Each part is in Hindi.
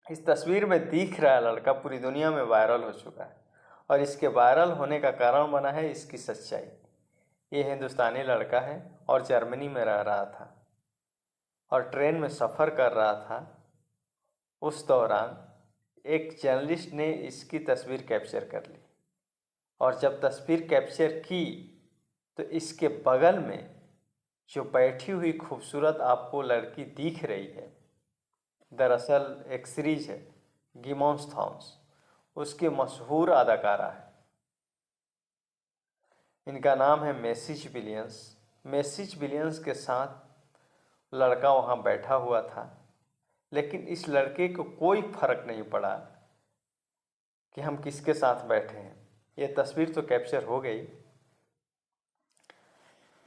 इस तस्वीर में दिख रहा लड़का पूरी दुनिया में वायरल हो चुका है और इसके वायरल होने का कारण बना है इसकी सच्चाई। ये हिंदुस्तानी लड़का है और जर्मनी में रह रहा था और ट्रेन में सफ़र कर रहा था। उस दौरान एक जर्नलिस्ट ने इसकी तस्वीर कैप्चर कर ली और जब तस्वीर कैप्चर की तो इसके बगल में जो बैठी हुई खूबसूरत आपको लड़की दिख रही है, दरअसल एक सीरीज है गेम ऑफ थ्रोन्स, उसकी मशहूर अदाकारा है। इनका नाम है मैसिज विलियम्स। मैसिज विलियम्स के साथ लड़का वहाँ बैठा हुआ था, लेकिन इस लड़के को कोई फर्क नहीं पड़ा कि हम किसके साथ बैठे हैं। ये तस्वीर तो कैप्चर हो गई,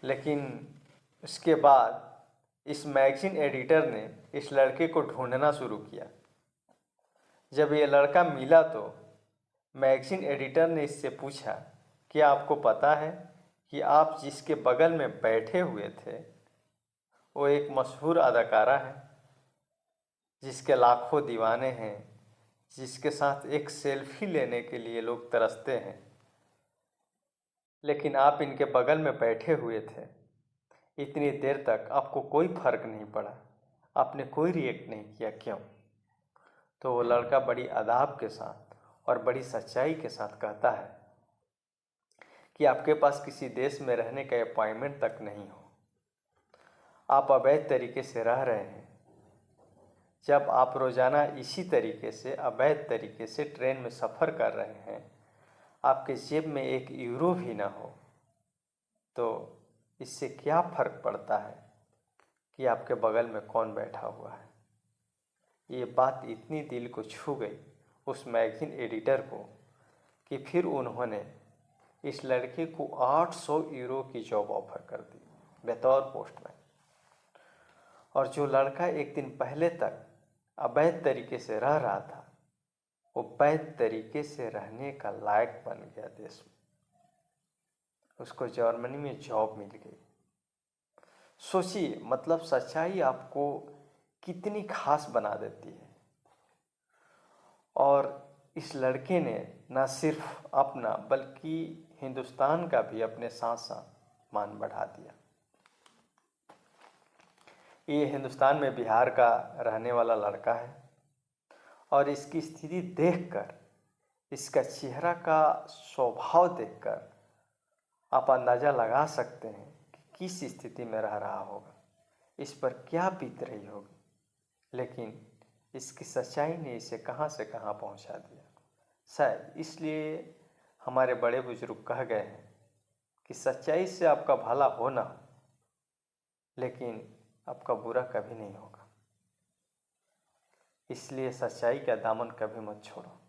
लेकिन उसके बाद इस मैगजीन एडिटर ने इस लड़के को ढूंढना शुरू किया। जब ये लड़का मिला तो मैगजीन एडिटर ने इससे पूछा कि आपको पता है कि आप जिसके बगल में बैठे हुए थे वो एक मशहूर अदाकारा है जिसके लाखों दीवाने हैं, जिसके साथ एक सेल्फी लेने के लिए लोग तरसते हैं, लेकिन आप इनके बगल में बैठे हुए थे। इतनी देर तक आपको कोई फर्क नहीं पड़ा, आपने कोई रिएक्ट नहीं किया, क्यों? तो वो लड़का बड़ी अदाब के साथ और बड़ी सच्चाई के साथ कहता है कि आपके पास किसी देश में रहने का अपॉइंटमेंट तक नहीं हो, आप अवैध तरीके से रह रहे हैं। जब आप रोज़ाना इसी तरीके से अवैध तरीके से ट्रेन में सफ़र कर रहे हैं, आपके जेब में एक यूरो भी ना हो, तो इससे क्या फ़र्क पड़ता है कि आपके बगल में कौन बैठा हुआ है। ये बात इतनी दिल को छू गई उस मैगजीन एडिटर को कि फिर उन्होंने इस लड़के को 800 यूरो की जॉब ऑफर कर दी बतौर पोस्टमैन। और जो लड़का एक दिन पहले तक अवैध तरीके से रह रहा था, वो वैध तरीके से रहने का लायक बन गया देश में। उसको जर्मनी में जॉब मिल गई। सोचिए, मतलब सच्चाई आपको कितनी खास बना देती है। और इस लड़के ने न सिर्फ अपना बल्कि हिंदुस्तान का भी अपने साथ साथ मान बढ़ा दिया। ये हिंदुस्तान में बिहार का रहने वाला लड़का है और इसकी स्थिति देखकर, इसका चेहरा का स्वभाव देखकर आप अंदाज़ा लगा सकते हैं कि किस स्थिति में रह रहा होगा, इस पर क्या बीत रही होगी। लेकिन इसकी सच्चाई ने इसे कहाँ से कहाँ पहुँचा दिया। शायद इसलिए हमारे बड़े बुजुर्ग कह गए हैं कि सच्चाई से आपका भला हो ना हो, लेकिन आपका बुरा कभी नहीं होगा। इसलिए सच्चाई का दामन कभी मत छोड़ो।